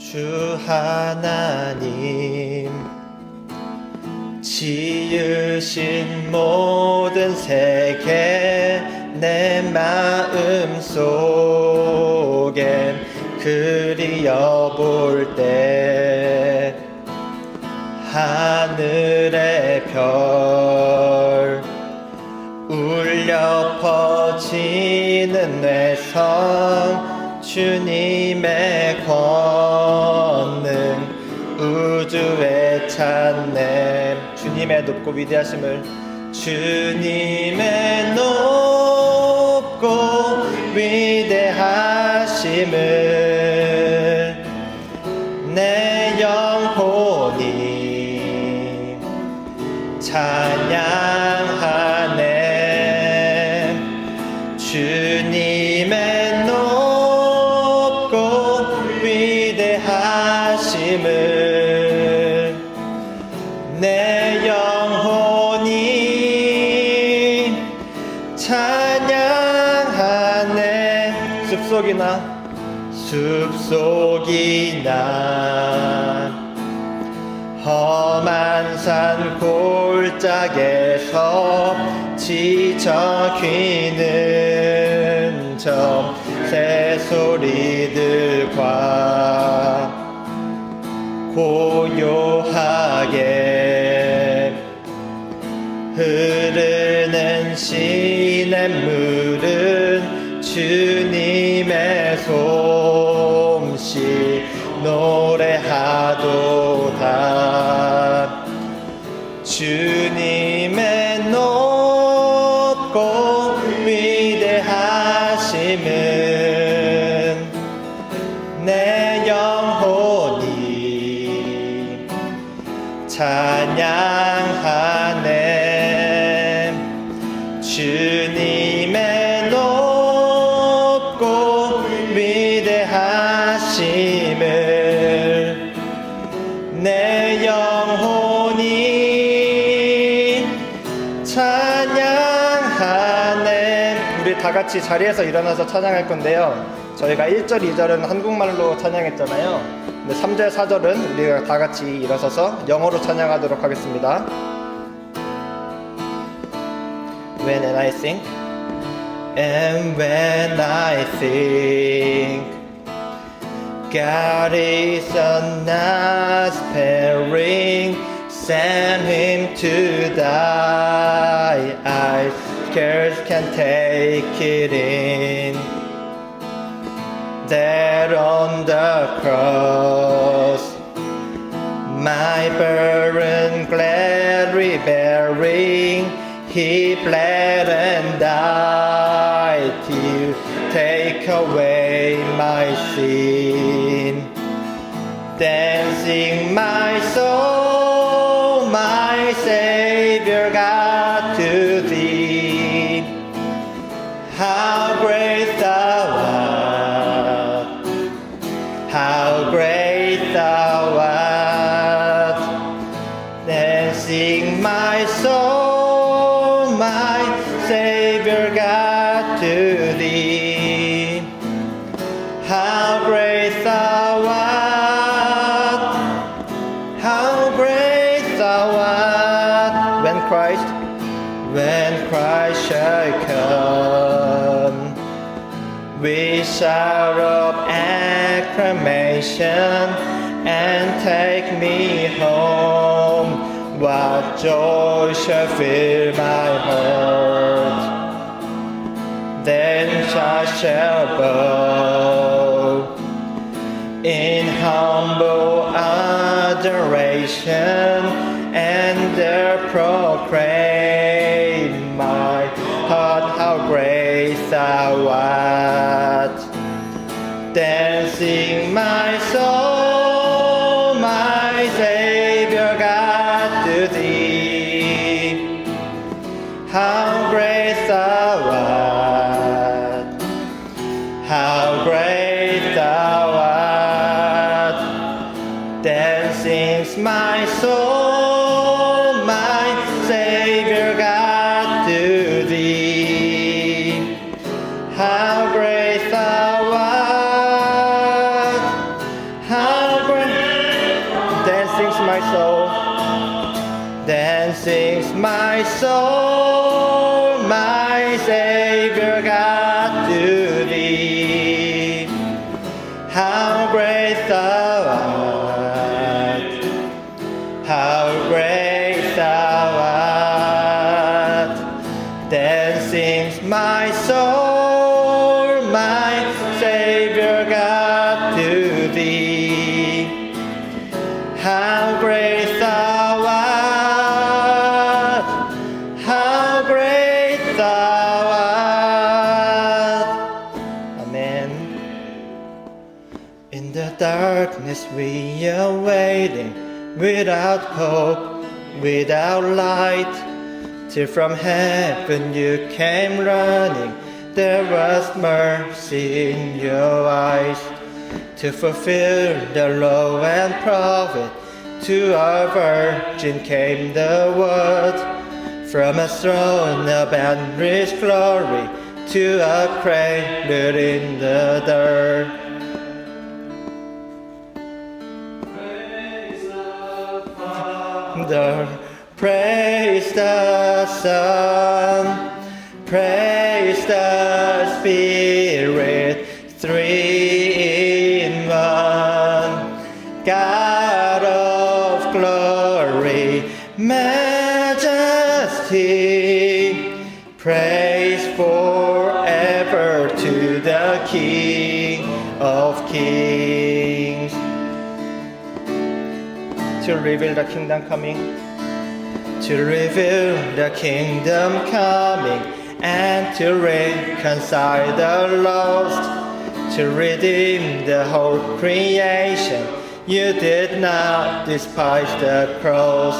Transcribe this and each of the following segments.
주 하나님 지으신 모든 세계 내 마음 속에 그리어볼 때 하늘의 별 울려 퍼지는 뇌성 주님의 권능 우주의 찬양 주님의 높고 위대하심을 주님의 높고 위대하심을 내 영혼이 찬양하네 주님의 높고 위대하심을 내 영혼이 찬양하네 숲속이나 험한 산 골짜기에서 지쳐 귀는 저 새소리들과 고요하게 흐르는 시냇물은 주님의 솜씨 노래하도다 주님의 높고 위대하심은 내 영혼이 찬양하네 주님의 높고 위대하심을 내 영혼이 찬양하네 우리 다같이 자리에서 일어나서 찬양할 건데요 저희가 1절, 2절은 한국말로 찬양했잖아요 근데 3절, 4절은 우리가 다같이 일어서서 영어로 찬양하도록 하겠습니다 When I think And when I think God is not sparing Send him to die I scarce can take it in There on the cross My burden gladly bearing He bled and died to take away my sin Dancing my soul, my Savior God to thee How great thou art How great thou art Dancing my soul, my Savior God to thee How great thou art How great thou art When Christ shall come We shout of acclamation And take me home What joy shall fill my heart Then I shall bow In humble adoration And there proclaim my heart How great thou art Dancing my soul, my Savior God to thee How great thou art How great thou art Dancing my soul, my Savior God to thee How great thou art How my soul. Then sings my soul, my Savior God, to thee. How great thou art, how great thou art. Then sings my soul, my Savior God, to thee. How great thou art, how great thou art. Amen. In the darkness we are waiting, without hope, without light, till from heaven you came running. There was mercy in your eyes, to fulfill the law and prophet. To a virgin came the word, from a throne of endless glory, to a cradle in the dirt. Praise the Son, praise the Spirit, three in one. God of glory, majesty, praise forever to the King of Kings. To reveal the kingdom coming, to reveal the kingdom coming, and to reconcile the lost, to redeem the whole creation. You did not despise the cross,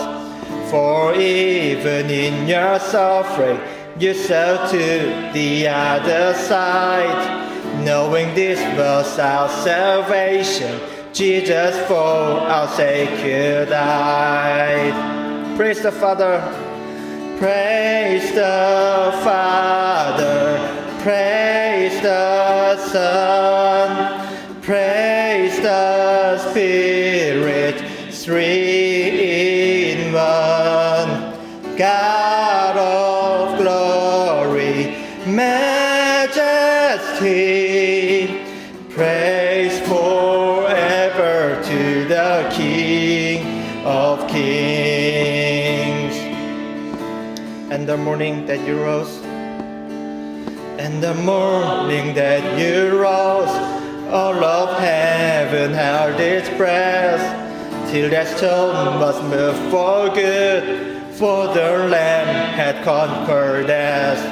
for even in your suffering you saw to the other side. Knowing this was our salvation, Jesus for our sake you died. Praise the Father, praise the Father, praise the Son, praise the Spirit, three in one. God of glory, majesty, praise forever to the King of Kings. And the morning that you rose, and the morning that you rose, all of heaven held its breath, till that stone was moved for good, for the Lamb had conquered death.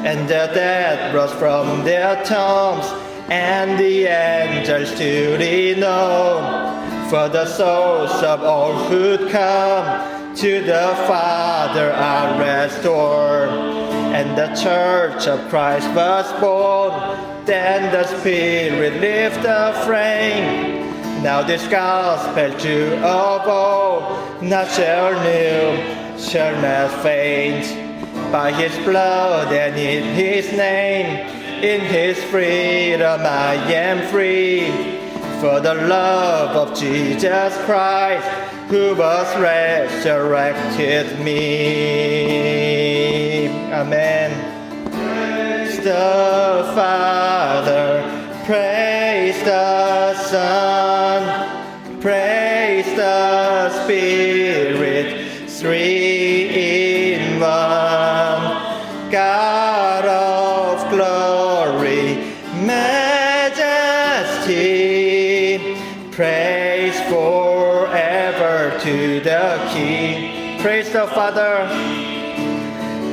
And the dead rose from their tombs, and the angels stood in awe, for the souls of all who'd come to the Father are restored. And the church of Christ was born, then the Spirit lifted the flame. Now this gospel true of all, not shall new, shall not faint. By His blood and in His name, in His freedom I am free. For the love of Jesus Christ, who was resurrected me. Amen. Praise the Father, praise the Son, praise the Spirit, three in one. God of glory, majesty, praise forever to the King. Praise the Father,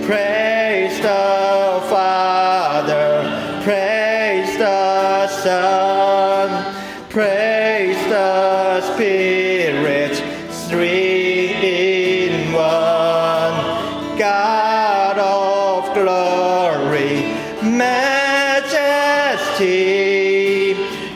praise the Father, praise the Son, praise the Spirit, three in one. God of glory, majesty,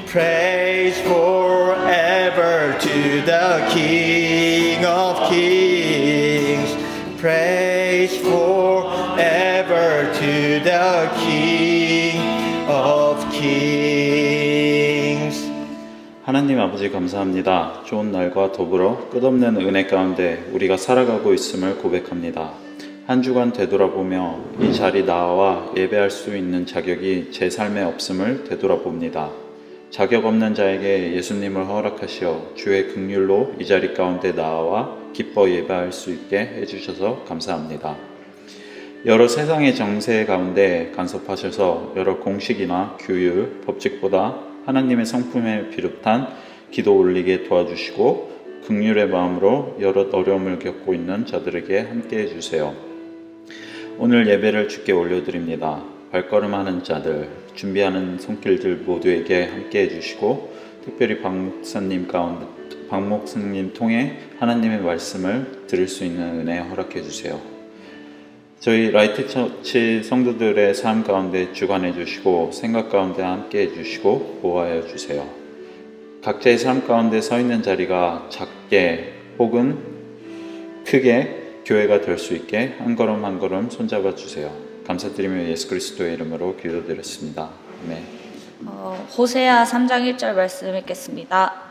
praise forever to the King of Kings. Praise forever to the King of Kings. 하나님 하나님 아버지 감사합니다. 좋은 날과 더불어 끝없는 은혜 가운데 우리가 살아가고 있음을 고백합니다. 한 주간 되돌아보며 이 자리 나와 예배할 수 있는 자격이 제 삶에 없음을 되돌아봅니다. 자격 없는 자에게 예수님을 허락하시어 주의 긍휼로 이 자리 가운데 나와 기뻐 예배할 수 있게 해주셔서 감사합니다. 여러 세상의 정세 가운데 간섭하셔서 여러 공식이나 규율, 법칙보다 하나님의 성품에 비롯한 기도 올리게 도와주시고 긍휼의 마음으로 여러 어려움을 겪고 있는 자들에게 함께 해주세요. 오늘 예배를 주께 올려드립니다. 발걸음하는 자들, 준비하는 손길들 모두에게 함께 해주시고 특별히 박 목사님 통해 하나님의 말씀을 들을 수 있는 은혜 허락해 주세요. 저희 라이트 처치 성도들의 삶 가운데 주관해 주시고 생각 가운데 함께 해 주시고 보호하여 주세요. 각자의 삶 가운데 서 있는 자리가 작게 혹은 크게 교회가 될 수 있게 한 걸음 한 걸음 손잡아 주세요. 감사드리며 예수 그리스도의 이름으로 기도드렸습니다. 아멘. 호세아 3장 1절 말씀 읽겠습니다.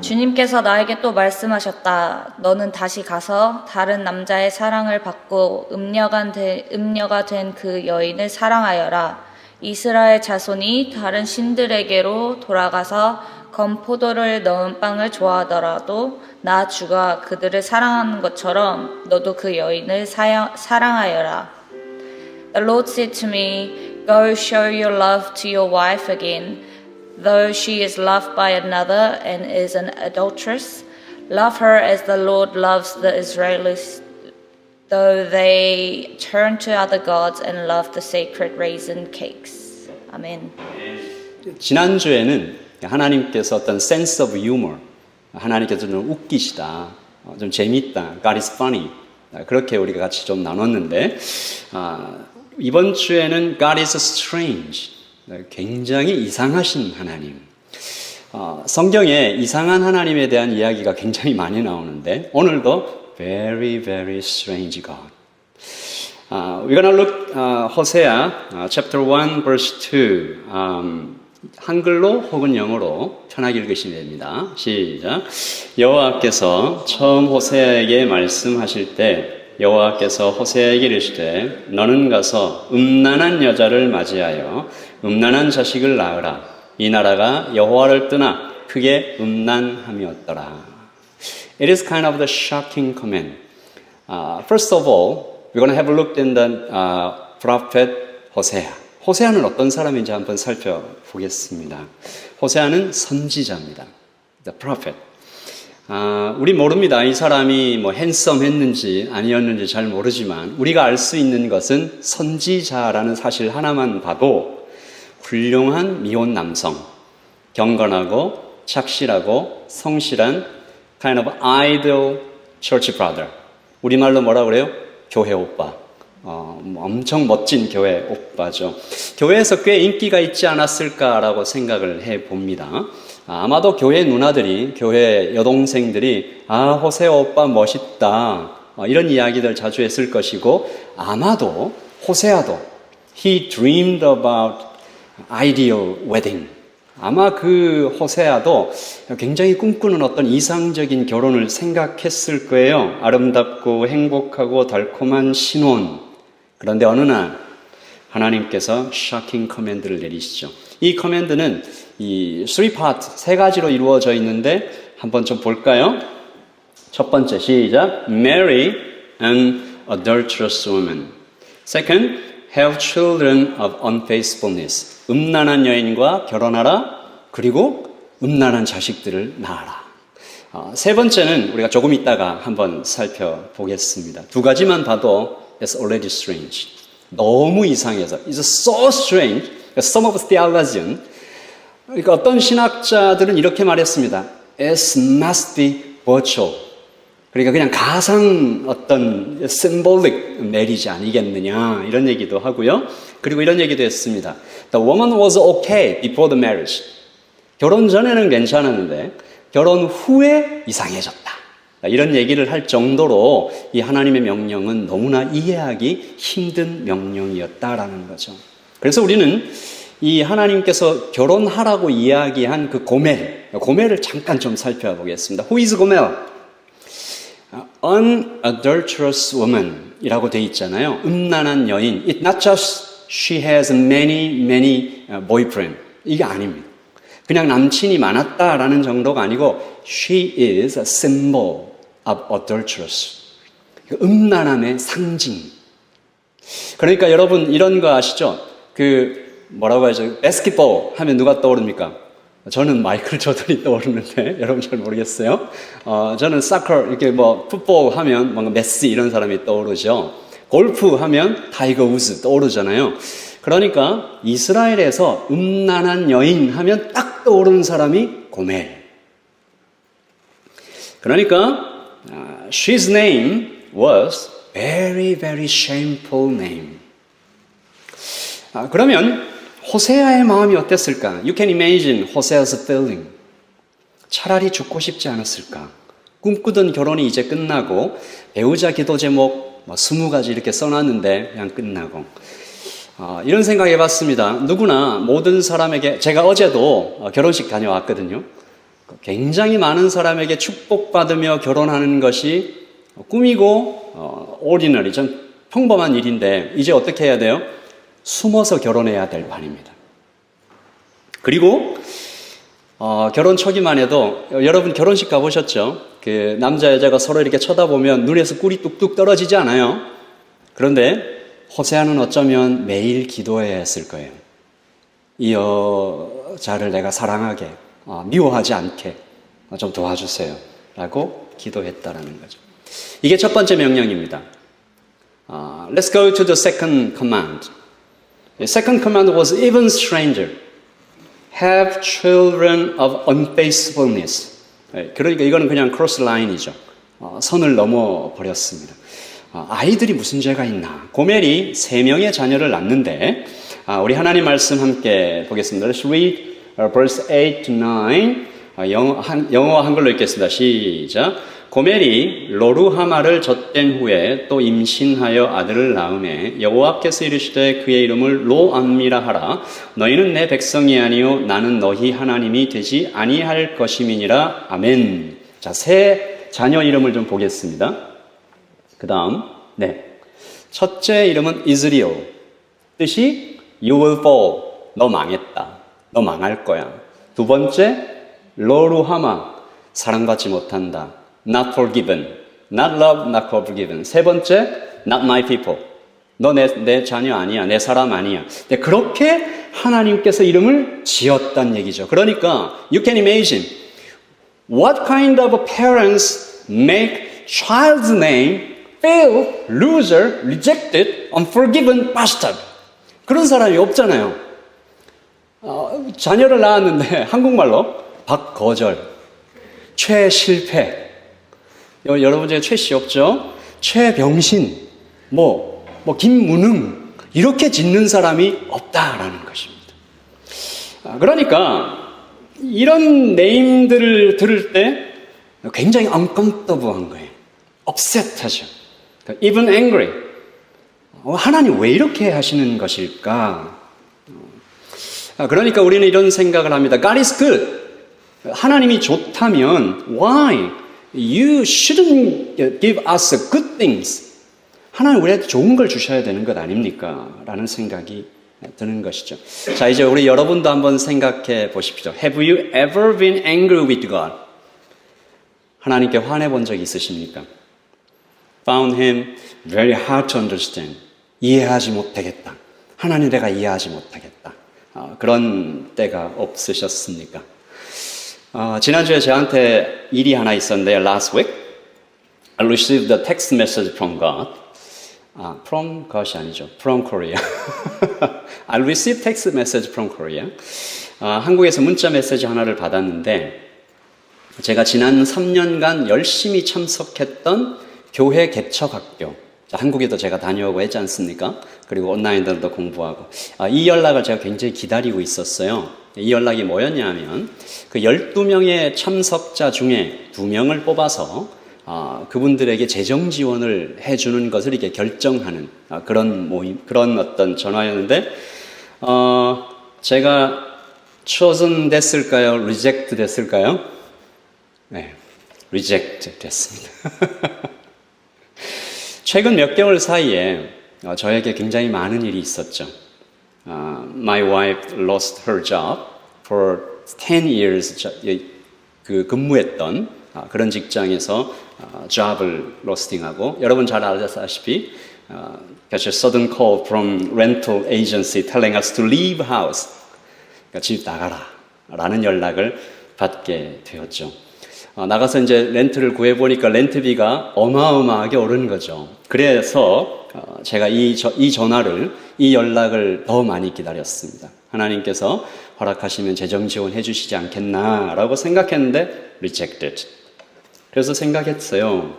주님께서 나에게 또 말씀하셨다. 너는 다시 가서 다른 남자의 사랑을 받고 음녀가 된 그 여인을 사랑하여라. 이스라엘 자손이 다른 신들에게로 돌아가서 건포도를 넣은 빵을 좋아하더라도 나 주가 그들을 사랑하는 것처럼 너도 그 여인을 사랑하여라. The Lord said to me, Go show your love to your wife again. Though she is loved by another and is an adulteress, love her as the Lord loves the Israelis, though they turn to other gods and love the sacred raisin cakes. 아멘. 지난주에는 하나님께서 어떤 sense of humor, 하나님께서 좀 웃기시다, 좀 재밌다, God is funny, 그렇게 우리가 같이 좀 나눴는데 이번 주에는 God is strange, 굉장히 이상하신 하나님. 성경에 이상한 하나님에 대한 이야기가 굉장히 많이 나오는데 오늘도 very, very strange God. We're gonna look Hosea chapter 1 verse 2. 한글로 혹은 영어로 편하게 읽으시면 됩니다. 시작. 여호와께서 처음 호세아에게 말씀하실 때 여호와께서 호세아에게 이르시되 너는 가서 음란한 여자를 맞이하여 음란한 자식을 낳으라. 이 나라가 여호와를 떠나 크게 음란함이었더라. It is kind of the shocking command. First of all, we're going to have a look in the prophet Hosea. 호세아는 어떤 사람인지 한번 살펴보겠습니다. 호세아는 선지자입니다. The prophet. 우리 모릅니다. 이 사람이 뭐 핸섬했는지 아니었는지 잘 모르지만 우리가 알 수 있는 것은 선지자라는 사실 하나만 봐도 훌륭한 미혼 남성, 경건하고 착실하고 성실한 kind of ideal church brother. 우리말로 뭐라 그래요? 교회 오빠. 엄청 멋진 교회 오빠죠. 교회에서 꽤 인기가 있지 않았을까라고 생각을 해봅니다. 아마도 교회 누나들이, 교회 여동생들이 호세아 오빠 멋있다 이런 이야기들 자주 했을 것이고 아마도 호세아도 he dreamed about ideal wedding. 아마 그 호세아도 굉장히 꿈꾸는 어떤 이상적인 결혼을 생각했을 거예요. 아름답고 행복하고 달콤한 신혼. 그런데 어느 날 하나님께서 shocking command를 내리시죠. 이 커맨드는 이 3part, 세 가지로 이루어져 있는데 한번 좀 볼까요? 첫 번째 시작. Marry an adulterous woman. Second, have children of unfaithfulness. 음란한 여인과 결혼하라. 그리고 음란한 자식들을 낳아라. 세 번째는 우리가 조금 있다가 한번 살펴보겠습니다. 두 가지만 봐도 it's already strange. 너무 이상해서 it's so strange. Some of theologians, 그러니까 어떤 신학자들은 이렇게 말했습니다. It must be virtual. 그러니까 그냥 가상 어떤 symbolic marriage 아니겠느냐 이런 얘기도 하고요. 그리고 이런 얘기도 했습니다. The woman was okay before the marriage. 결혼 전에는 괜찮았는데 결혼 후에 이상해졌다. 이런 얘기를 할 정도로 이 하나님의 명령은 너무나 이해하기 힘든 명령이었다라는 거죠. 그래서 우리는 이 하나님께서 결혼하라고 이야기한 그 고멜을 잠깐 좀 살펴보겠습니다. Who is 고멜? Unadulterous woman 이라고 되어 있잖아요. 음란한 여인. It's not just she has many boyfriend. 이게 아닙니다. 그냥 남친이 많았다라는 정도가 아니고 she is a symbol of adulterous. 음란함의 상징. 그러니까 여러분 이런 거 아시죠? 뭐라고 하죠? 바스켓볼 하면 누가 떠오릅니까? 저는 마이클 조던이 떠오르는데 여러분 잘 모르겠어요. 저는 사커 이렇게 풋볼 하면 뭔가 메시 이런 사람이 떠오르죠. 골프 하면 타이거 우즈 떠오르잖아요. 그러니까 이스라엘에서 음란한 여인 하면 딱 떠오르는 사람이 고멜. 그러니까 she's name was very shameful name. 그러면 호세아의 마음이 어땠을까? You can imagine 호세아's feeling. 차라리 죽고 싶지 않았을까? 꿈꾸던 결혼이 이제 끝나고 배우자 기도 제목 20가지 이렇게 써놨는데 그냥 끝나고 이런 생각 해봤습니다. 누구나 모든 사람에게 제가 어제도 결혼식 다녀왔거든요. 굉장히 많은 사람에게 축복받으며 결혼하는 것이 꿈이고 ordinary, 전 평범한 일인데 이제 어떻게 해야 돼요? 숨어서 결혼해야 될 판입니다. 그리고 결혼 초기만 해도 여러분 결혼식 가보셨죠? 그 남자 여자가 서로 이렇게 쳐다보면 눈에서 꿀이 뚝뚝 떨어지지 않아요? 그런데 호세아는 어쩌면 매일 기도해야 했을 거예요. 이 여자를 내가 사랑하게 미워하지 않게 좀 도와주세요 라고 기도했다라는 거죠. 이게 첫 번째 명령입니다. Let's go to the second command. The second command was even stranger. Have children of unfaithfulness. 그러니까 이거는 그냥 크로스 라인이죠. 선을 넘어 버렸습니다. 아이들이 무슨 죄가 있나? 고멜이 3명의 자녀를 낳는데 우리 하나님 말씀 함께 보겠습니다. Let's read verse 8 to 9. 영어와 한글로 읽겠습니다. 시작. 고멜이 로루하마를 젖댄 후에 또 임신하여 아들을 낳음에 여호와께서 이르시되 그의 이름을 로암미라 하라. 너희는 내 백성이 아니요 나는 너희 하나님이 되지 아니할 것임이니라. 아멘. 자, 세 자녀 이름을 좀 보겠습니다. 그 다음 첫째 이름은 이스리엘. 뜻이 You will fall. 너 망했다. 너 망할 거야. 두 번째 로루하마. 사랑받지 못한다. Not forgiven. Not loved, not forgiven. 세 번째 Not my people. 너 내 자녀 아니야. 내 사람 아니야. 그렇게 하나님께서 이름을 지었단 얘기죠. 그러니까 You can imagine what kind of parents make child's name fail, loser, rejected, unforgiven, bastard. 그런 사람이 없잖아요. 자녀를 낳았는데 한국말로 박거절, 최실패. 여러분 중에 최씨 없죠? 최병신, 김무능 이렇게 짓는 사람이 없다라는 것입니다. 그러니까 이런 네임들을 들을 때 굉장히 uncomfortable한 거예요. upset하죠. even angry. 하나님 왜 이렇게 하시는 것일까? 그러니까 우리는 이런 생각을 합니다. God is good. 하나님이 좋다면 why? You shouldn't give us good things. 하나님 우리한테 좋은 걸 주셔야 되는 것 아닙니까? 라는 생각이 드는 것이죠. 자, 이제 우리 여러분도 한번 생각해 보십시오. Have you ever been angry with God? 하나님께 화내 본 적 있으십니까? Found him very hard to understand. 이해하지 못하겠다. 하나님 내가 이해하지 못하겠다. 그런 때가 없으셨습니까? 지난주에 저한테 일이 하나 있었는데요. Last week, I received a text message from God. From God이 아니죠. From Korea. I received text message from Korea. 한국에서 문자 메시지 하나를 받았는데 제가 지난 3년간 열심히 참석했던 교회 개척학교. 한국에도 제가 다녀오고 했지 않습니까? 그리고 온라인으로도 공부하고. 이 연락을 제가 굉장히 기다리고 있었어요. 이 연락이 뭐였냐면 그 12명의 참석자 중에 2명을 뽑아서 그분들에게 재정 지원을 해주는 것을 이렇게 결정하는 그런 모임, 그런 어떤 전화였는데 제가 chosen 됐을까요? reject 됐을까요? 네, reject 됐습니다. 최근 몇 개월 사이에 저에게 굉장히 많은 일이 있었죠. My wife lost her job for 10 years. 근무했던 그런 직장에서 job을 losting하고, 여러분 잘 아시다시피 got a sudden call from rental agency telling us to leave house. 그러니까 집 나가라 라는 연락을 받게 되었죠. 나가서 이제 렌트를 구해보니까 렌트비가 어마어마하게 오른 거죠. 그래서 제가 이 연락을 더 많이 기다렸습니다. 하나님께서 허락하시면 재정 지원해 주시지 않겠나라고 생각했는데 rejected. 그래서 생각했어요.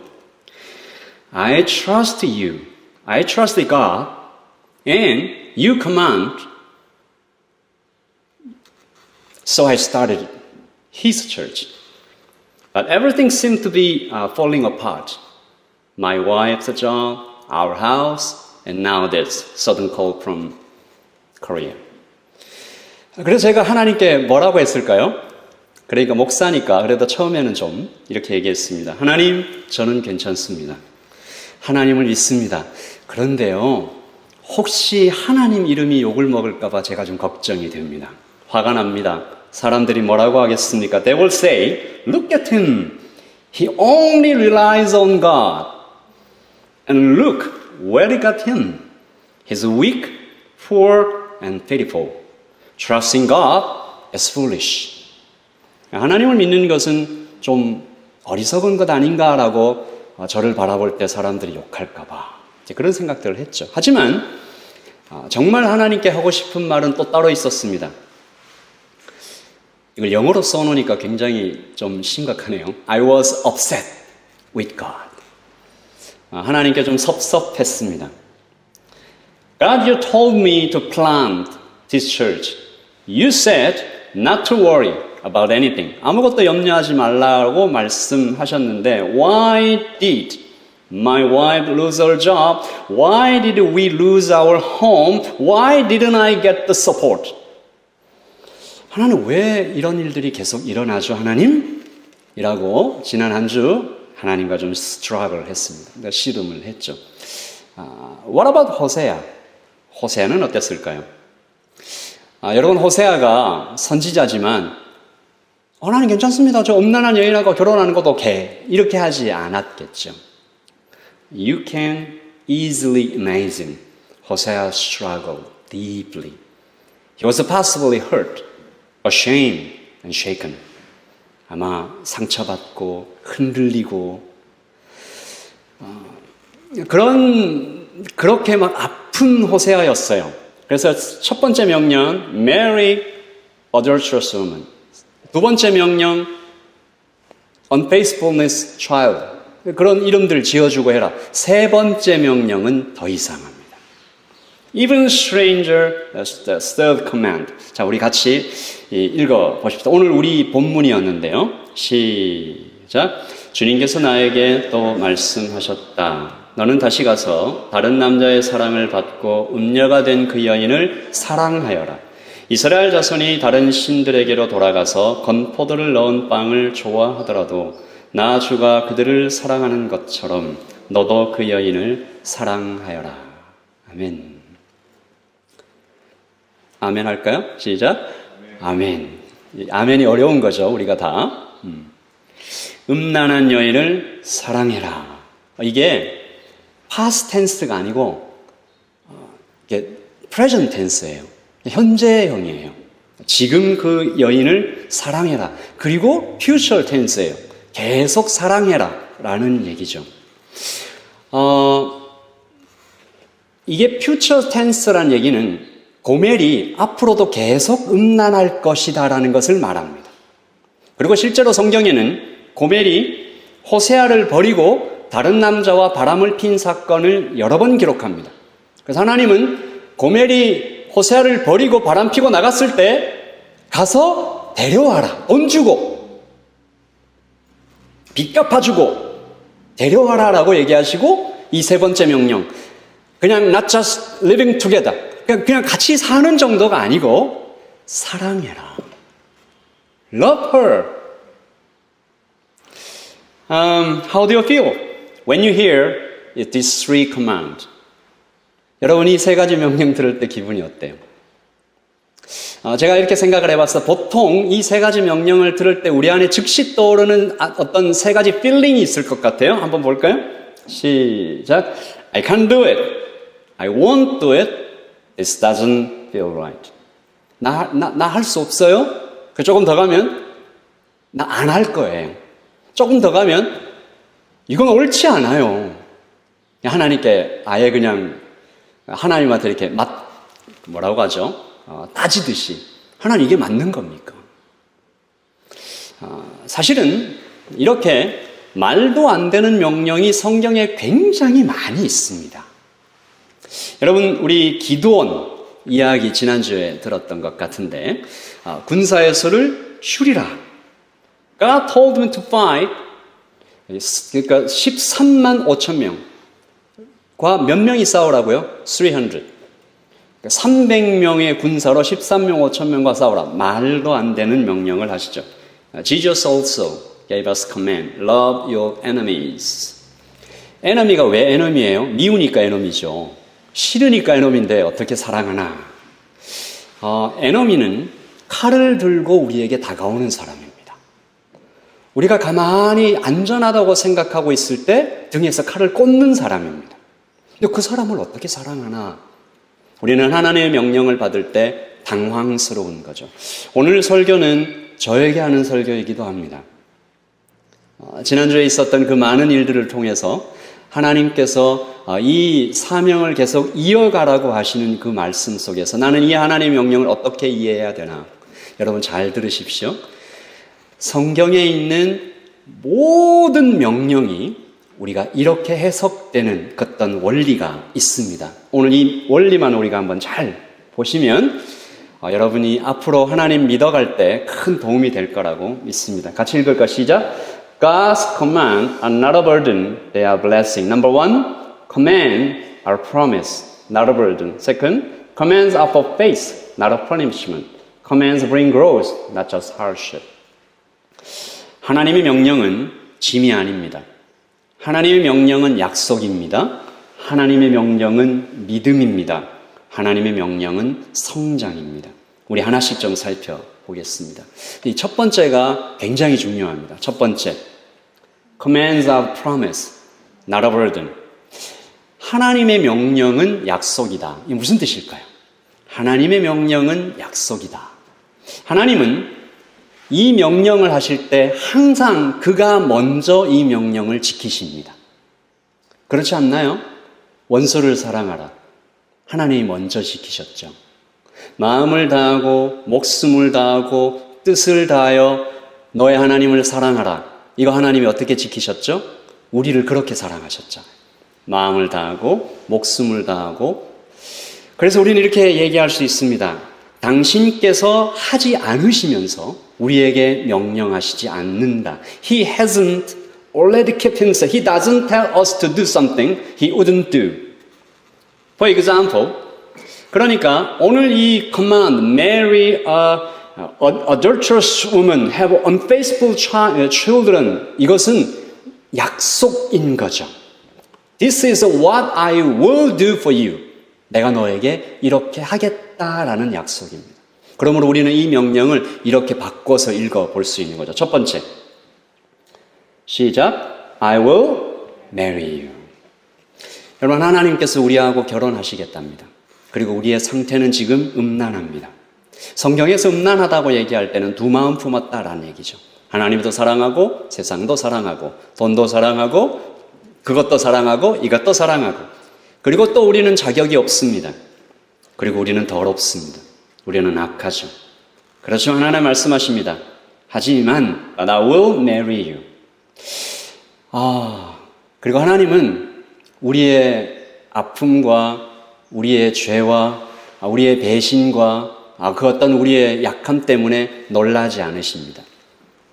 I trust you. I trust God. And you command. So I started His church. But everything seemed to be falling apart. My wife's job, our house, and now this sudden call from Korea. 그래서 제가 하나님께 뭐라고 했을까요? 그러니까 목사니까 그래도 처음에는 좀 이렇게 얘기했습니다. 하나님, 저는 괜찮습니다. 하나님을 믿습니다. 그런데요, 혹시 하나님 이름이 욕을 먹을까봐 제가 좀 걱정이 됩니다. 화가 납니다. 사람들이 뭐라고 하겠습니까? They will say, look at him. He only relies on God. And look where he got him. He's weak, poor, and pitiful. Trusting God is foolish. 하나님을 믿는 것은 좀 어리석은 것 아닌가라고 저를 바라볼 때 사람들이 욕할까봐 그런 생각들을 했죠. 하지만 정말 하나님께 하고 싶은 말은 또 따로 있었습니다. 이걸 영어로 써놓으니까 굉장히 좀 심각하네요. I was upset with God. 하나님께 좀 섭섭했습니다. God, you told me to plant this church. You said not to worry about anything. 아무것도 염려하지 말라고 말씀하셨는데 Why did my wife lose her job? Why did we lose our home? Why didn't I get the support? 하나님 왜 이런 일들이 계속 일어나죠, 하나님? 이라고 지난 한 주 하나님과 좀 스트러글 했습니다. 그러니까 씨름을 했죠. What about 호세아? 호세아는 어땠을까요? 여러분, 호세아가 선지자지만 하나님 괜찮습니다. 저 음란한 여인하고 결혼하는 것도 오케이. 이렇게 하지 않았겠죠. You can easily imagine Hosea struggled deeply. He was possibly hurt, ashamed, and shaken. 아마 상처받고 흔들리고 그렇게 막 아픈 호세아였어요. 그래서 첫 번째 명령, marry adulterous woman. 두 번째 명령, unfaithfulness child. 그런 이름들 지어주고 해라. 세 번째 명령은 더 이상합니다. Even stranger, the third command. 자, 우리 같이 읽어 보십시오. 오늘 우리 본문이었는데요. 시작. 주님께서 나에게 또 말씀하셨다. 너는 다시 가서 다른 남자의 사랑을 받고 음녀가 된 그 여인을 사랑하여라. 이스라엘 자손이 다른 신들에게로 돌아가서 건포도를 넣은 빵을 좋아하더라도 나 주가 그들을 사랑하는 것처럼 너도 그 여인을 사랑하여라. 아멘. 아멘 할까요? 시작. 아멘. 아멘이 어려운 거죠, 우리가 다. 음란한 여인을 사랑해라. 이게 past tense가 아니고 이게 present tense예요. 현재형이에요. 지금 그 여인을 사랑해라. 그리고 future tense예요. 계속 사랑해라 라는 얘기죠. 이게 future tense라는 얘기는 고멜이 앞으로도 계속 음란할 것이다 라는 것을 말합니다. 그리고 실제로 성경에는 고멜이 호세아를 버리고 다른 남자와 바람을 핀 사건을 여러 번 기록합니다. 그래서 하나님은 고멜이 호세아를 버리고 바람 피고 나갔을 때 가서 데려와라. 돈 주고 빚 갚아주고 데려와라 라고 얘기하시고 이 세 번째 명령, 그냥 not just living together, 그냥 같이 사는 정도가 아니고 사랑해라. Love her. How do you feel when you hear these three commands? 여러분 이 세 가지 명령 들을 때 기분이 어때요? 제가 이렇게 생각을 해봤어. 보통 이 세 가지 명령을 들을 때 우리 안에 즉시 떠오르는 어떤 세 가지 feeling이 있을 것 같아요. 한번 볼까요? 시작. I can't do it. I won't do it. This doesn't feel right. 나 할 수 없어요? 조금 더 가면 나 안 할 거예요. 조금 더 가면 이건 옳지 않아요. 하나님께 아예 그냥 하나님한테 이렇게 뭐라고 하죠? 따지듯이 하나님 이게 맞는 겁니까? 사실은 이렇게 말도 안 되는 명령이 성경에 굉장히 많이 있습니다. 여러분 우리 기드온 이야기 지난주에 들었던 것 같은데 군사의 수를 줄이라. God told me to fight. 그러니까 13만 5천 명과 몇 명이 싸우라고요? 300. 300명의 군사로 13명 5천 명과 싸우라. 말도 안 되는 명령을 하시죠. Jesus also gave us command. Love your enemies. enemy가 왜 enemy예요? 미우니까 enemy죠. 싫으니까 enemy인데 어떻게 사랑하나? enemy는 칼을 들고 우리에게 다가오는 사람입니다. 우리가 가만히 안전하다고 생각하고 있을 때 등에서 칼을 꽂는 사람입니다. 근데 그 사람을 어떻게 사랑하나? 우리는 하나님의 명령을 받을 때 당황스러운 거죠. 오늘 설교는 저에게 하는 설교이기도 합니다. 지난주에 있었던 그 많은 일들을 통해서 하나님께서 이 사명을 계속 이어가라고 하시는 그 말씀 속에서 나는 이 하나님의 명령을 어떻게 이해해야 되나? 여러분 잘 들으십시오. 성경에 있는 모든 명령이 우리가 이렇게 해석되는 어떤 원리가 있습니다. 오늘 이 원리만 우리가 한번 잘 보시면 여러분이 앞으로 하나님 믿어갈 때 큰 도움이 될 거라고 믿습니다. 같이 읽을까? 시작. God's command are not a burden, they are blessing. Number one, command are promise, not a burden. Second, commands are for faith, not a punishment. Commands bring growth, not just hardship. 하나님의 명령은 짐이 아닙니다. 하나님의 명령은 약속입니다. 하나님의 명령은 믿음입니다. 하나님의 명령은 성장입니다. 우리 하나씩 좀 살펴보겠습니다. 이 첫 번째가 굉장히 중요합니다. 첫 번째, commands are promise, not a burden. 하나님의 명령은 약속이다. 이게 무슨 뜻일까요? 하나님의 명령은 약속이다. 하나님은 이 명령을 하실 때 항상 그가 먼저 이 명령을 지키십니다. 그렇지 않나요? 원수를 사랑하라. 하나님이 먼저 지키셨죠. 마음을 다하고 목숨을 다하고 뜻을 다하여 너의 하나님을 사랑하라. 이거 하나님이 어떻게 지키셨죠? 우리를 그렇게 사랑하셨죠. 마음을 다하고 목숨을 다하고. 그래서 우리는 이렇게 얘기할 수 있습니다. 당신께서 하지 않으시면서 우리에게 명령하시지 않는다. He hasn't already kept himself. He doesn't tell us to do something he wouldn't do. For example, 그러니까 오늘 이 command, marry a adulterous woman, have unfaithful children, 이것은 약속인 거죠. This is what I will do for you. 내가 너에게 이렇게 하겠다라는 약속입니다. 그러므로 우리는 이 명령을 이렇게 바꿔서 읽어볼 수 있는 거죠. 첫 번째, 시작. I will marry you. 여러분, 하나님께서 우리하고 결혼하시겠답니다. 그리고 우리의 상태는 지금 음란합니다. 성경에서 음란하다고 얘기할 때는 두 마음 품었다라는 얘기죠. 하나님도 사랑하고 세상도 사랑하고 돈도 사랑하고 그것도 사랑하고 이것도 사랑하고 그리고 또 우리는 자격이 없습니다. 그리고 우리는 더럽습니다. 우리는 악하죠. 그렇죠. 하나님 말씀하십니다. 하지만 I will marry you. 그리고 하나님은 우리의 아픔과 우리의 죄와 우리의 배신과 그 어떤 우리의 약함 때문에 놀라지 않으십니다.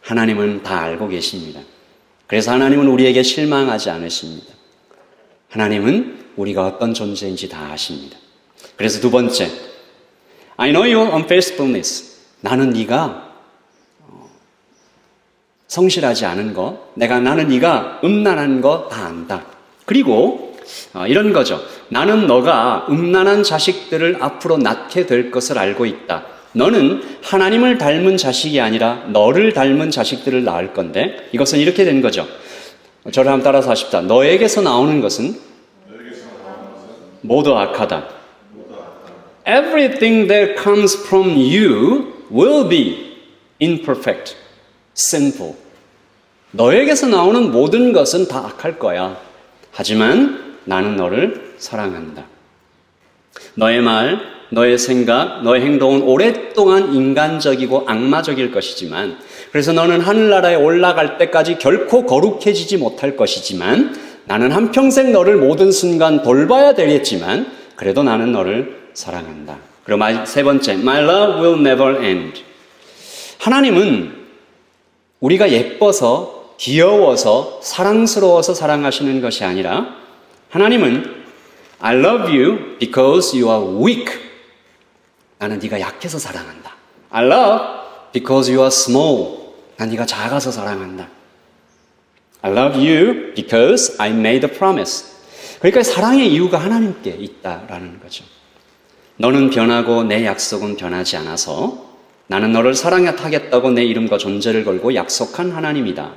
하나님은 다 알고 계십니다. 그래서 하나님은 우리에게 실망하지 않으십니다. 하나님은 우리가 어떤 존재인지 다 아십니다. 그래서 두 번째, I know your unfaithfulness. 나는 네가 성실하지 않은 것, 나는 네가 음란한 거 다 안다. 그리고 이런 거죠. 나는 너가 음란한 자식들을 앞으로 낳게 될 것을 알고 있다. 너는 하나님을 닮은 자식이 아니라 너를 닮은 자식들을 낳을 건데 이것은 이렇게 된 거죠. 저를 한번 따라서 하십시다. 너에게서 나오는 것은 모두 악하다. Everything that comes from you will be imperfect, sinful. 너에게서 나오는 모든 것은 다 악할 거야. 하지만 나는 너를 사랑한다. 너의 말, 너의 생각, 너의 행동은 오랫동안 인간적이고 악마적일 것이지만 그래서 너는 하늘나라에 올라갈 때까지 결코 거룩해지지 못할 것이지만 나는 한평생 너를 모든 순간 돌봐야 되겠지만 그래도 나는 너를 사랑한다. 그리고 세 번째, My love will never end. 하나님은 우리가 예뻐서, 귀여워서, 사랑스러워서 사랑하시는 것이 아니라 하나님은 I love you because you are weak. 나는 네가 약해서 사랑한다. I love because you are small. 난 네가 작아서 사랑한다. I love you because I made a promise. 그러니까 사랑의 이유가 하나님께 있다라는 거죠. 너는 변하고 내 약속은 변하지 않아서 나는 너를 사랑하겠다고 내 이름과 존재를 걸고 약속한 하나님이다.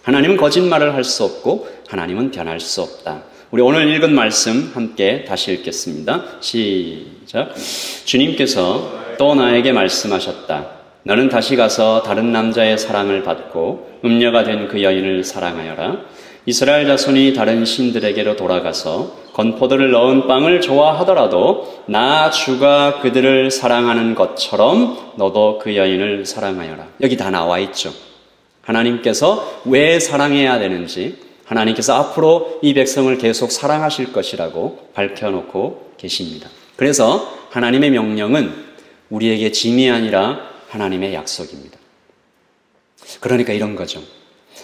하나님은 거짓말을 할 수 없고 하나님은 변할 수 없다. 우리 오늘 읽은 말씀 함께 다시 읽겠습니다. 시작. 주님께서 또 나에게 말씀하셨다. 너는 다시 가서 다른 남자의 사랑을 받고 음녀가 된 그 여인을 사랑하여라. 이스라엘 자손이 다른 신들에게로 돌아가서 건포도를 넣은 빵을 좋아하더라도 나 주가 그들을 사랑하는 것처럼 너도 그 여인을 사랑하여라. 여기 다 나와 있죠. 하나님께서 왜 사랑해야 되는지, 하나님께서 앞으로 이 백성을 계속 사랑하실 것이라고 밝혀놓고 계십니다. 그래서 하나님의 명령은 우리에게 짐이 아니라 하나님의 약속입니다. 그러니까 이런 거죠.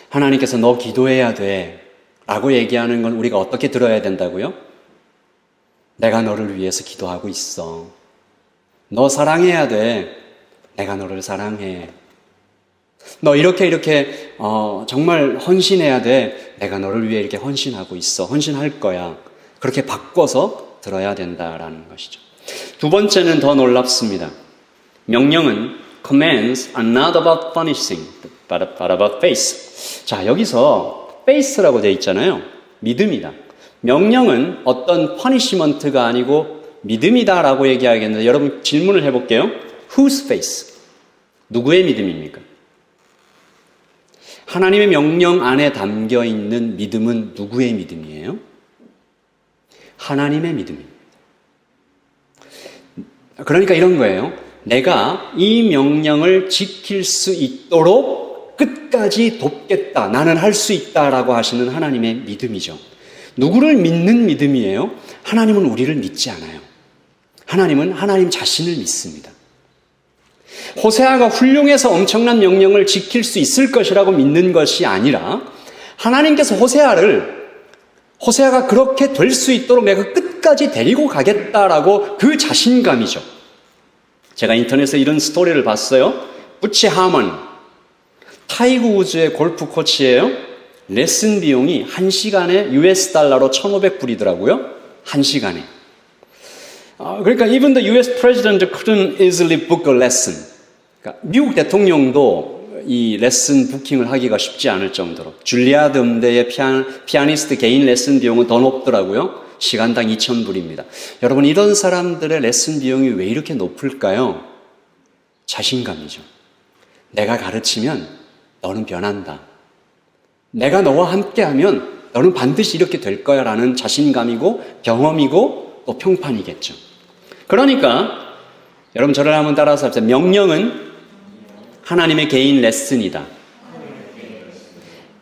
하나님께서 너 기도해야 돼 라고 얘기하는 건 우리가 어떻게 들어야 된다고요? 내가 너를 위해서 기도하고 있어. 너 사랑해야 돼. 내가 너를 사랑해. 너 이렇게 정말 헌신해야 돼. 내가 너를 위해 이렇게 헌신하고 있어. 헌신할 거야. 그렇게 바꿔서 들어야 된다라는 것이죠. 두 번째는 더 놀랍습니다. 명령은 commands are not about punishing, but about faith. 자, 여기서 faith라고 되어 있잖아요. 믿음이다. 명령은 어떤 punishment가 아니고 믿음이다라고 얘기하겠는데 여러분 질문을 해볼게요. Whose faith? 누구의 믿음입니까? 하나님의 명령 안에 담겨 있는 믿음은 누구의 믿음이에요? 하나님의 믿음입니다. 그러니까 이런 거예요. 내가 이 명령을 지킬 수 있도록 끝까지 돕겠다. 나는 할 수 있다라고 하시는 하나님의 믿음이죠. 누구를 믿는 믿음이에요? 하나님은 우리를 믿지 않아요. 하나님은 하나님 자신을 믿습니다. 호세아가 훌륭해서 엄청난 명령을 지킬 수 있을 것이라고 믿는 것이 아니라 하나님께서 호세아가 그렇게 될 수 있도록 내가 끝까지 데리고 가겠다라고 그 자신감이죠. 제가 인터넷에 이런 스토리를 봤어요. 부치 하먼, 타이거 우즈의 골프 코치예요. 레슨 비용이 1시간에 US 달러로 1,500불이더라고요. 1시간에. 그러니까 even the US president couldn't easily book a lesson. 그러니까 미국 대통령도 이 레슨 부킹을 하기가 쉽지 않을 정도로 줄리아드 음대의 피아니스트 개인 레슨 비용은 더 높더라고요. 시간당 2,000불입니다. 여러분 이런 사람들의 레슨 비용이 왜 이렇게 높을까요? 자신감이죠. 내가 가르치면 너는 변한다. 내가 너와 함께하면 너는 반드시 이렇게 될 거야 라는 자신감이고 경험이고 또 평판이겠죠. 그러니까 여러분 저를 한번 따라서 합시다. 명령은 하나님의 개인 레슨이다.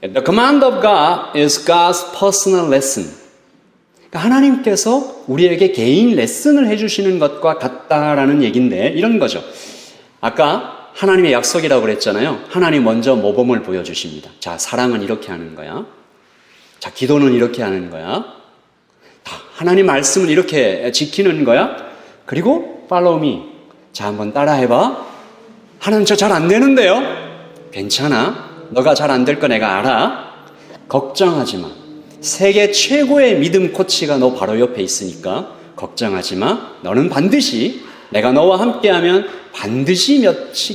The command of God is God's personal lesson. 그러니까 하나님께서 우리에게 개인 레슨을 해주시는 것과 같다라는 얘기인데 이런 거죠. 아까 하나님의 약속이라고 그랬잖아요. 하나님 먼저 모범을 보여주십니다. 자, 사랑은 이렇게 하는 거야. 자, 기도는 이렇게 하는 거야. 하나님 말씀을 이렇게 지키는 거야. 그리고 follow me. 자, 한번 따라해봐. 하나님 저 잘 안 되는데요? 괜찮아. 너가 잘 안 될 거 내가 알아. 걱정하지 마. 세계 최고의 믿음 코치가 너 바로 옆에 있으니까 걱정하지 마. 너는 반드시 내가 너와 함께하면 반드시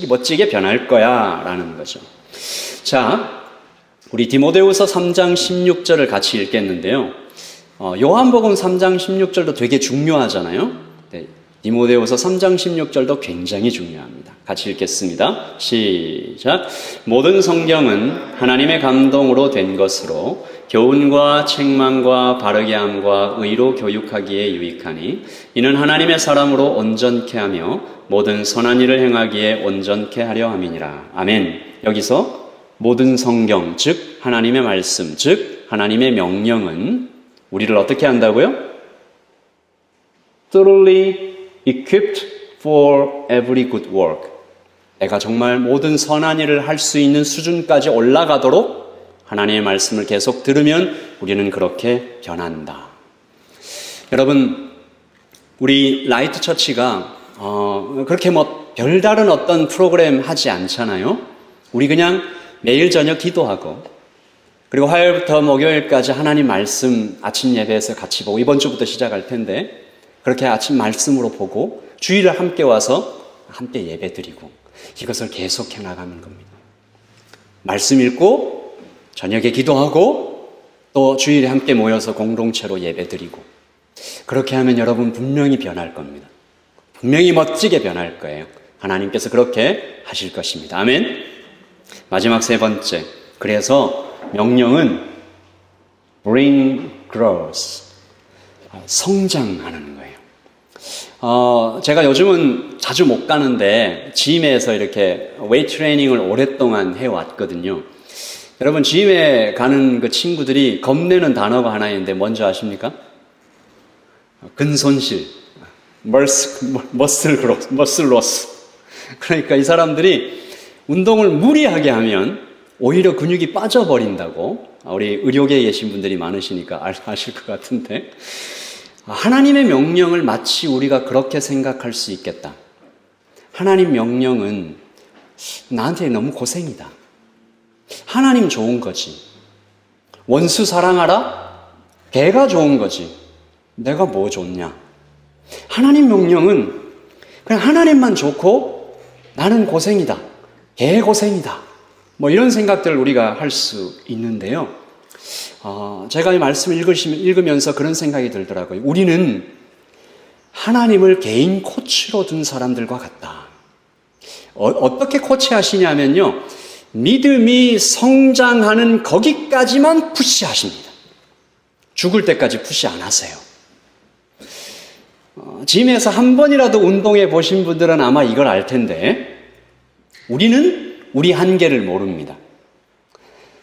멋지게 변할 거야 라는 거죠. 자, 우리 디모데후서 3장 16절을 같이 읽겠는데요. 요한복음 3장 16절도 되게 중요하잖아요. 네, 디모데후서 3장 16절도 굉장히 중요합니다. 같이 읽겠습니다. 시작. 모든 성경은 하나님의 감동으로 된 것으로 교훈과 책망과 바르게 함과 의로 교육하기에 유익하니 이는 하나님의 사람으로 온전케 하며 모든 선한 일을 행하기에 온전케 하려 함이니라. 아멘. 여기서 모든 성경, 즉 하나님의 말씀, 즉 하나님의 명령은 우리를 어떻게 한다고요? thoroughly equipped for every good work. 내가 정말 모든 선한 일을 할 수 있는 수준까지 올라가도록 하나님의 말씀을 계속 들으면 우리는 그렇게 변한다. 여러분, 우리 라이트 처치가 그렇게 뭐 별다른 어떤 프로그램 하지 않잖아요. 우리 그냥 매일 저녁 기도하고 그리고 화요일부터 목요일까지 하나님 말씀 아침 예배에서 같이 보고 이번 주부터 시작할 텐데 그렇게 아침 말씀으로 보고 주일을 함께 와서 함께 예배 드리고 이것을 계속 해나가는 겁니다. 말씀 읽고 저녁에 기도하고 또 주일에 함께 모여서 공동체로 예배 드리고 그렇게 하면 여러분 분명히 변할 겁니다. 분명히 멋지게 변할 거예요. 하나님께서 그렇게 하실 것입니다. 아멘. 마지막 세 번째. 그래서 명령은 bring growth. 성장하는 거예요. 제가 요즘은 자주 못 가는데 짐에서 이렇게 웨이트 트레이닝을 오랫동안 해왔거든요. 여러분 짐에 가는 그 친구들이 겁내는 단어가 하나 있는데 뭔지 아십니까? 근손실, 머슬 로스. 그러니까 이 사람들이 운동을 무리하게 하면 오히려 근육이 빠져버린다고 우리 의료계에 계신 분들이 많으시니까 아실 것 같은데 하나님의 명령을 마치 우리가 그렇게 생각할 수 있겠다. 하나님 명령은 나한테 너무 고생이다. 하나님 좋은 거지. 원수 사랑하라? 걔가 좋은 거지. 내가 뭐 좋냐? 하나님 명령은 그냥 하나님만 좋고 나는 고생이다. 걔 고생이다. 뭐 이런 생각들을 우리가 할 수 있는데요. 제가 이 말씀을 읽으면서 그런 생각이 들더라고요. 우리는 하나님을 개인 코치로 둔 사람들과 같다. 어떻게 코치하시냐면요. 믿음이 성장하는 거기까지만 푸시하십니다. 죽을 때까지 푸시 안 하세요. 짐에서 한 번이라도 운동해 보신 분들은 아마 이걸 알 텐데 우리는 우리 한계를 모릅니다.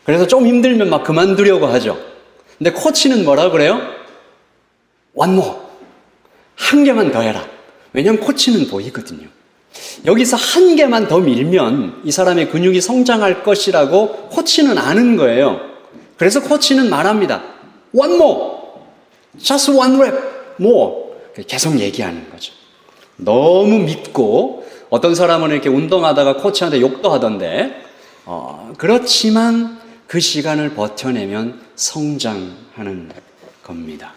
그래서 좀 힘들면 막 그만두려고 하죠. 근데 코치는 뭐라 그래요? One more. 한 개만 더 해라. 왜냐하면 코치는 보이거든요. 여기서 한 개만 더 밀면 이 사람의 근육이 성장할 것이라고 코치는 아는 거예요. 그래서 코치는 말합니다. One more. Just one rep more. 계속 얘기하는 거죠. 너무 믿고 어떤 사람은 이렇게 운동하다가 코치한테 욕도 하던데 그렇지만 그 시간을 버텨내면 성장하는 겁니다.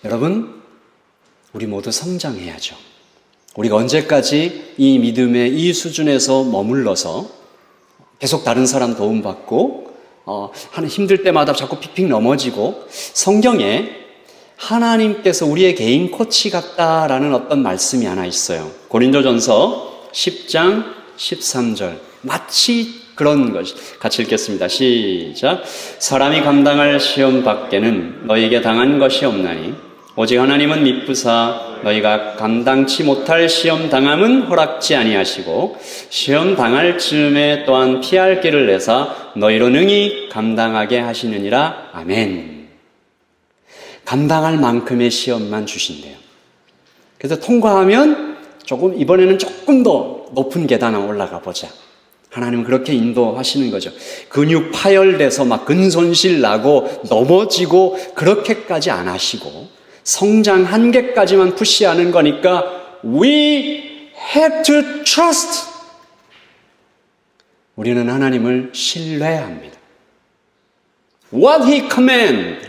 여러분, 우리 모두 성장해야죠. 우리가 언제까지 이 믿음의 이 수준에서 머물러서 계속 다른 사람 도움받고 힘들 때마다 자꾸 픽픽 넘어지고 성경에 하나님께서 우리의 개인 코치 같다라는 어떤 말씀이 하나 있어요. 고린도전서 10장 13절 마치 그런 것이 같이 읽겠습니다. 시작. 사람이 감당할 시험 밖에는 너에게 당한 것이 없나니 오직 하나님은 미쁘사 너희가 감당치 못할 시험 당함은 허락지 아니하시고 시험 당할 즈음에 또한 피할 길을 내사 너희로 능히 감당하게 하시느니라. 아멘. 감당할 만큼의 시험만 주신대요. 그래서 통과하면 이번에는 조금 더 높은 계단에 올라가 보자. 하나님은 그렇게 인도하시는 거죠. 근육 파열돼서 막 근손실 나고 넘어지고 그렇게까지 안 하시고 성장 한계까지만 푸시하는 거니까 we have to trust. 우리는 하나님을 신뢰합니다. What He command,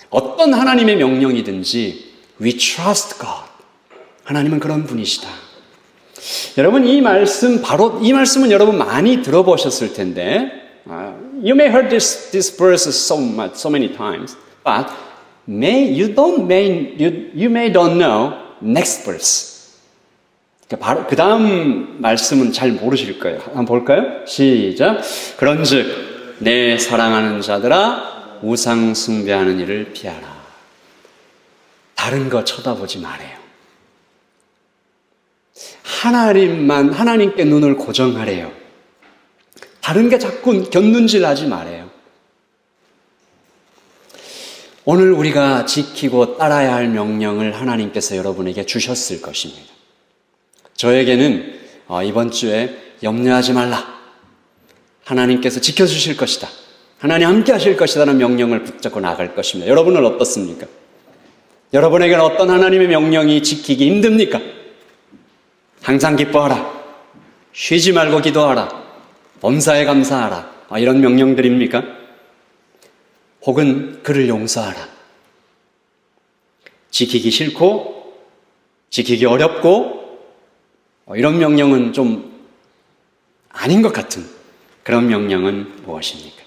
어떤 하나님의 명령이든지 we trust God. 하나님은 그런 분이시다. 여러분 이 말씀은 여러분 많이 들어보셨을 텐데 you may heard this verse so many times, but you may don't know next verse. 바로 그 다음 말씀은 잘 모르실 거예요. 한번 볼까요? 시작. 그런즉 내 사랑하는 자들아 우상 숭배하는 일을 피하라. 다른 거 쳐다보지 말아요. 하나님께 눈을 고정하래요. 다른 게 자꾸 곁눈질하지 말아요. 오늘 우리가 지키고 따라야 할 명령을 하나님께서 여러분에게 주셨을 것입니다. 저에게는 이번 주에 염려하지 말라. 하나님께서 지켜주실 것이다. 하나님 함께 하실 것이라는 명령을 붙잡고 나갈 것입니다. 여러분은 어떻습니까? 여러분에게는 어떤 하나님의 명령이 지키기 힘듭니까? 항상 기뻐하라. 쉬지 말고 기도하라. 범사에 감사하라. 이런 명령들입니까? 혹은 그를 용서하라. 지키기 싫고 지키기 어렵고 이런 명령은 좀 아닌 것 같은 그런 명령은 무엇입니까?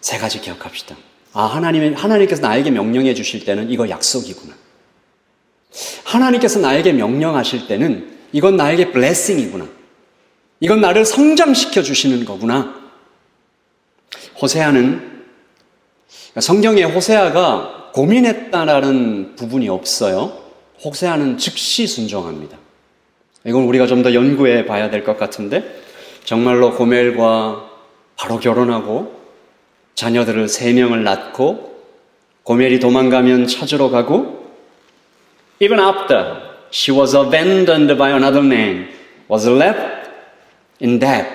세 가지 기억합시다. 하나님께서 나에게 명령해 주실 때는 이거 약속이구나. 하나님께서 나에게 명령하실 때는 이건 나에게 블레싱이구나. 이건 나를 성장시켜 주시는 거구나. 성경에 호세아가 고민했다라는 부분이 없어요. 호세아는 즉시 순종합니다. 이건 우리가 좀 더 연구해 봐야 될 것 같은데 정말로 고멜과 바로 결혼하고 자녀들을 3명을 낳고 고멜이 도망가면 찾으러 가고 Even after she was abandoned by another man, was left in debt,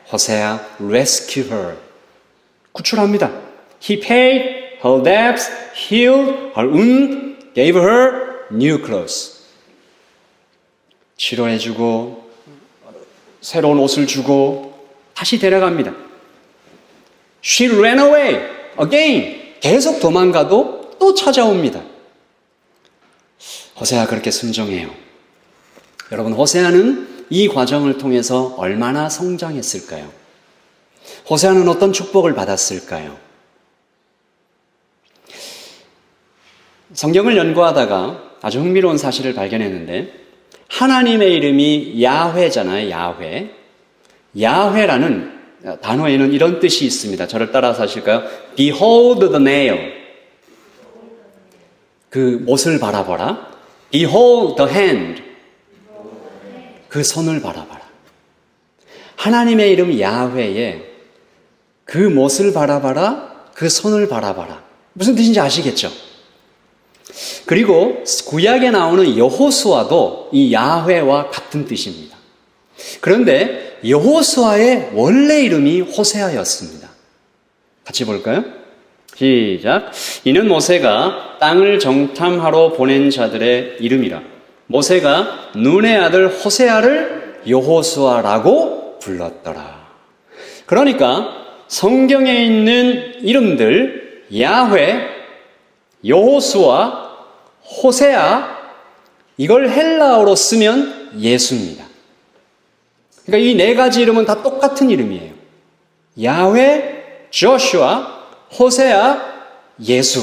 Hosea rescued her. 구출합니다. He paid her debts, healed her wound, gave her new clothes. 치료해주고 새로운 옷을 주고 다시 데려갑니다. She ran away again. 계속 도망가도 또 찾아옵니다. 호세아 그렇게 순종해요. 여러분 호세아는 이 과정을 통해서 얼마나 성장했을까요? 호세아는 어떤 축복을 받았을까요? 성경을 연구하다가 아주 흥미로운 사실을 발견했는데 하나님의 이름이 야훼잖아요. 야훼. 야훼라는 단어에는 이런 뜻이 있습니다. 저를 따라서 하실까요? Behold the nail. 그 못을 바라봐라. Behold the hand. 그 손을 바라봐라. 하나님의 이름 야훼에 그 못을 바라봐라. 그 손을 바라봐라. 무슨 뜻인지 아시겠죠? 그리고 구약에 나오는 여호수아도 이 야훼와 같은 뜻입니다. 그런데 여호수아의 원래 이름이 호세아였습니다. 같이 볼까요? 시작. 이는 모세가 땅을 정탐하러 보낸 자들의 이름이라. 모세가 눈의 아들 호세아를 여호수아라고 불렀더라. 그러니까 성경에 있는 이름들 야훼, 여호수아, 호세아 이걸 헬라어로 쓰면 예수입니다. 그러니까 이 4가지 이름은 다 똑같은 이름이에요. 야훼, 조슈아, 호세아, 예수,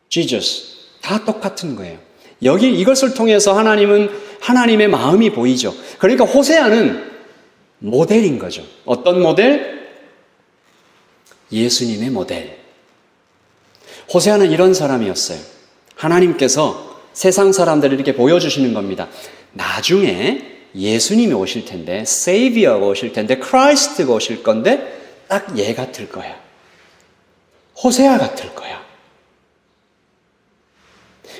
Jesus 다 똑같은 거예요. 여기 이것을 통해서 하나님의 마음이 보이죠. 그러니까 호세아는 모델인 거죠. 어떤 모델? 예수님의 모델. 호세아는 이런 사람이었어요. 하나님께서 세상 사람들을 이렇게 보여주시는 겁니다. 나중에 예수님이 오실 텐데, 세이비어가 오실 텐데, 크라이스트가 오실 건데 딱 얘 같을 거야. 호세아 같을 거야.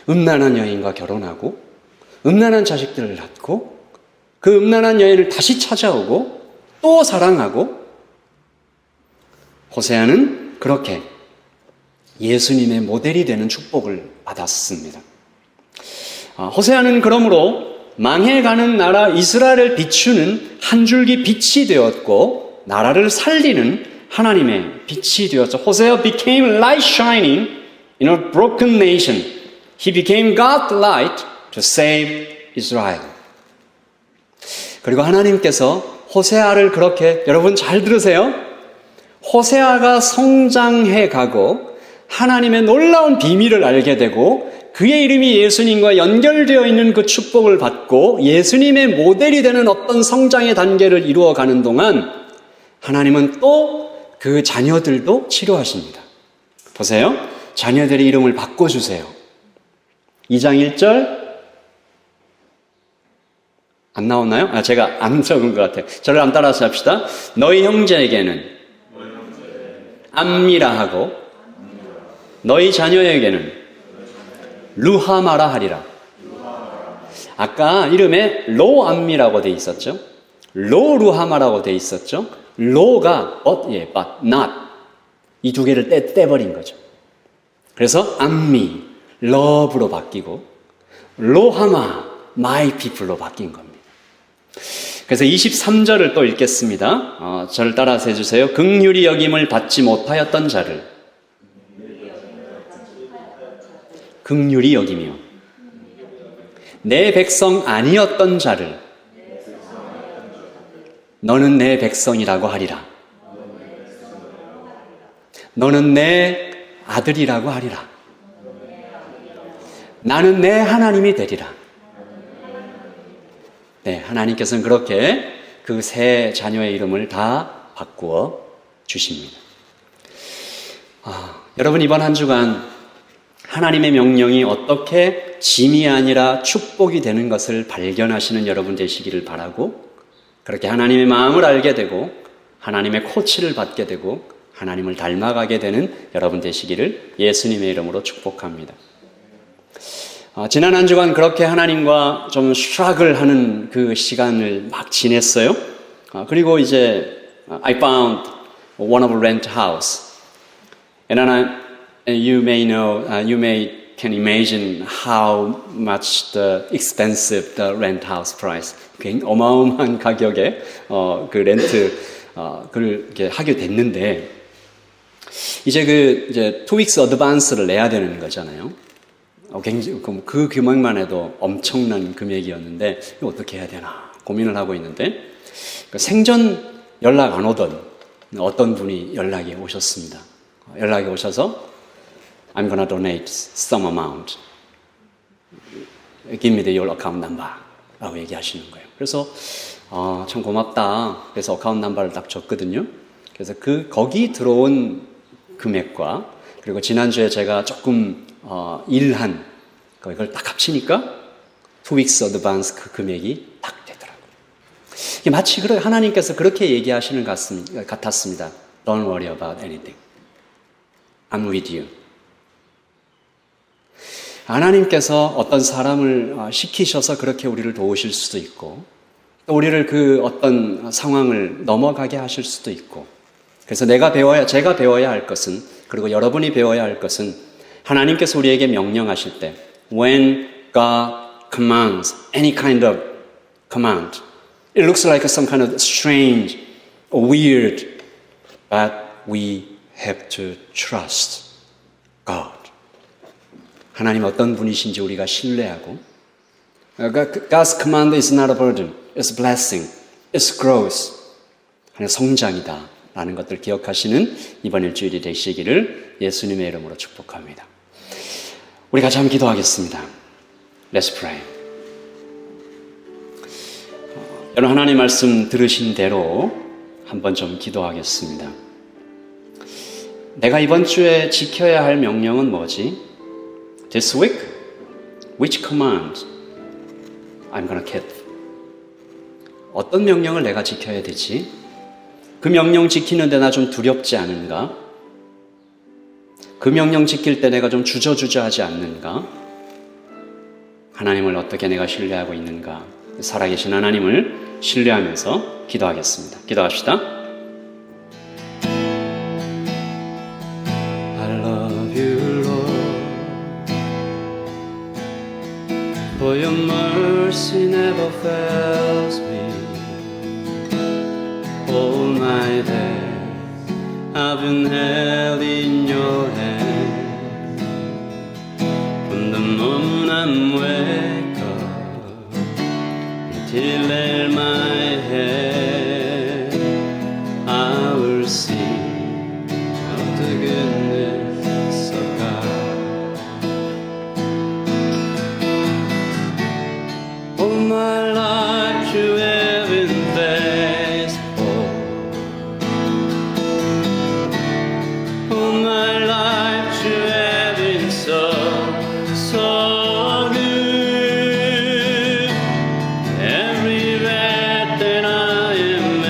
음란한 여인과 결혼하고 음란한 자식들을 낳고 그 음란한 여인을 다시 찾아오고 또 사랑하고 호세아는 그렇게 예수님의 모델이 되는 축복을 받았습니다. 호세아는 그러므로 망해가는 나라 이스라엘을 비추는 한 줄기 빛이 되었고 나라를 살리는 하나님의 빛이 되었죠. 호세아 became light shining in a broken nation. He became God's light to save Israel. 그리고 하나님께서 호세아를 그렇게, 여러분 잘 들으세요. 호세아가 성장해 가고 하나님의 놀라운 비밀을 알게 되고 그의 이름이 예수님과 연결되어 있는 그 축복을 받고 예수님의 모델이 되는 어떤 성장의 단계를 이루어가는 동안 하나님은 또 그 자녀들도 치료하십니다. 보세요. 자녀들의 이름을 바꿔주세요. 2장 1절 안 나왔나요? 제가 안 적은 것 같아요. 저를 안 따라서 합시다. 너희 형제에게는 암미라 하고 너희 자녀에게는 루하마라 하리라. 아까 이름에 로암미라고 돼 있었죠. 로루하마라고 돼 있었죠. 로가 but, but not 이 두 개를 떼버린 거죠. 그래서 암미, love로 바뀌고 로하마, my people로 바뀐 겁니다. 그래서 23절을 또 읽겠습니다. 저를 따라서 해주세요. 긍휼히 여김을 받지 못하였던 자를 긍휼히 여기며 내 백성 아니었던 자를 너는 내 백성이라고 하리라. 너는 내 아들이라고 하리라. 나는 내 하나님이 되리라. 네, 하나님께서는 그렇게 그 세 자녀의 이름을 다 바꾸어 주십니다. 여러분 이번 한 주간 하나님의 명령이 어떻게 짐이 아니라 축복이 되는 것을 발견하시는 여러분 되시기를 바라고 그렇게 하나님의 마음을 알게 되고 하나님의 코치를 받게 되고 하나님을 닮아가게 되는 여러분 되시기를 예수님의 이름으로 축복합니다. 지난 한 주간 그렇게 하나님과 좀 스트러글하는 그 시간을 막 지냈어요. 그리고 이제 I found one of a rent house, and you may know, you may can imagine how much the expensive the rent house price. 굉장히 어마어마한 가격에 그 렌트 그를 이렇게 하게 됐는데 이제 이제 2weeks advance를 내야 되는 거잖아요. 굉장히 그 금액만 해도 엄청난 금액이었는데 이거 어떻게 해야 되나 고민을 하고 있는데 생전 연락 안 오던 어떤 분이 연락이 오셨습니다. 연락이 오셔서 I'm gonna donate some amount. Give me your account number. 라고 얘기하시는 거예요. 그래서 참 고맙다. 그래서 어카운트 넘버를 딱 줬거든요. 그래서 거기 들어온 금액과 그리고 지난주에 제가 조금 일한 그걸 딱 합치니까 2weeks advance 그 금액이 딱 되더라고요. 이게 마치 하나님께서 그렇게 얘기하시는 것 같았습니다. Don't worry about anything. I'm with you. 하나님께서 어떤 사람을 시키셔서 그렇게 우리를 도우실 수도 있고 또 우리를 그 어떤 상황을 넘어가게 하실 수도 있고 그래서 제가 배워야 할 것은 그리고 여러분이 배워야 할 것은 하나님께서 우리에게 명령하실 때 When God commands any kind of command it looks like some kind of strange or weird but we have to trust God. 하나님 어떤 분이신지 우리가 신뢰하고 God's command is not a burden. It's a blessing. It's growth. 하나님의 성장이다. 라는 것들 기억하시는 이번 일주일이 되시기를 예수님의 이름으로 축복합니다. 우리 같이 한번 기도하겠습니다. Let's pray. 여러분 하나님 말씀 들으신 대로 한번 좀 기도하겠습니다. 내가 이번 주에 지켜야 할 명령은 뭐지? This week, which command I'm gonna keep? 어떤 명령을 내가 지켜야 되지? 그 명령 지키는데 나 좀 두렵지 않은가? 그 명령 지킬 때 내가 좀 주저주저하지 않는가? 하나님을 어떻게 내가 신뢰하고 있는가? 살아계신 하나님을 신뢰하면서 기도하겠습니다. 기도합시다. I love you, Lord. For For your mercy never fails me. All my days I've been held in your hand. From the moment I wake up until lay my head, I will sing of the goodness of God. All my life you have been faithful. All my life you have been so good. Every breath that I am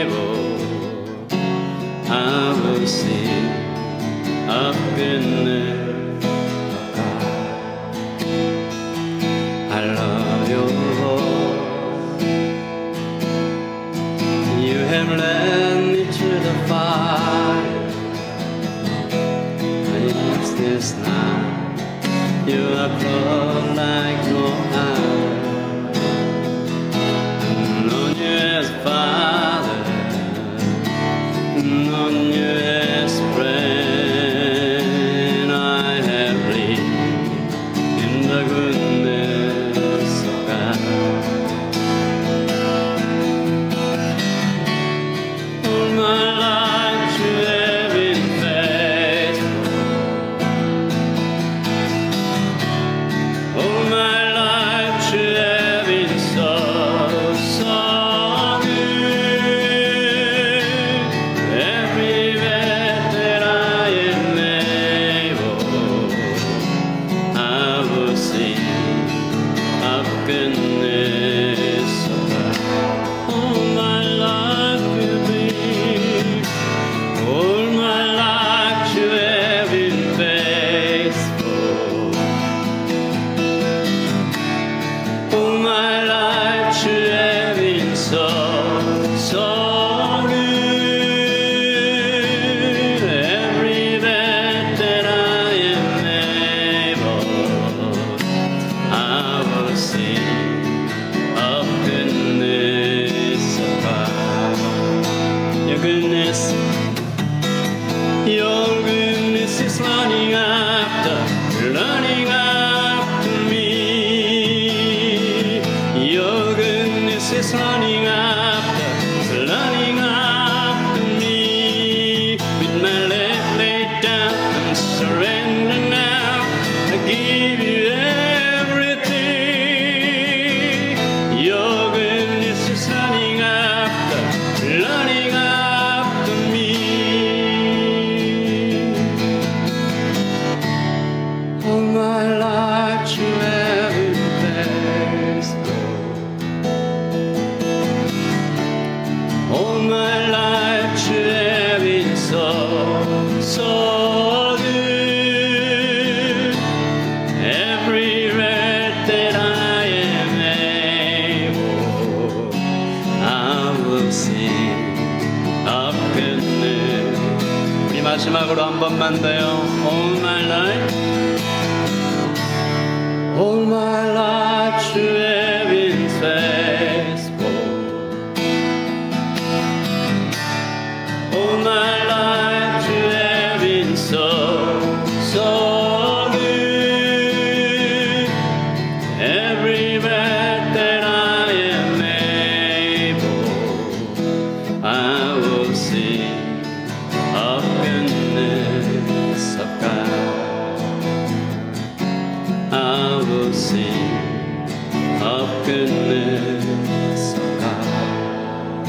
able, I will sing of goodness of God. I love your Lord. You have led me to the fire. It's this night you are close like no other. I've known you as Father, known you as friend. I have lived in the goodness of God. All my life you have been faithful. All my life you have been so good. Every breath that I am able, I will sing of goodness of God. All my life you've been, all my life you have been faithful. All my life you have been so good. Every breath that I am able, I will sing of goodness of God. Your goodness is running after me. Your goodness is running after me. With my life laid down, I'm surrender now. I give you everything. Your goodness is running after me. All my life you have been faithful. All my life you have been so good. Every breath that I am able, I will sing of goodness. 우리 마지막으로 한 번만 더요. All my life, all my life you have been faithful. All my life you have been so good. Every breath that I am able, I will sing of goodness of God. I will sing of goodness of God.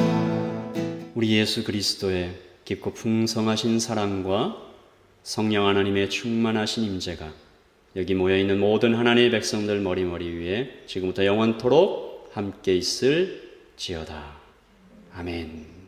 우리 예수 그리스도의 깊고 풍성하신 사랑과 성령 하나님의 충만하신 임재가 여기 모여있는 모든 하나님의 백성들 머리머리 위에 지금부터 영원토록 함께 있을지어다. 아멘.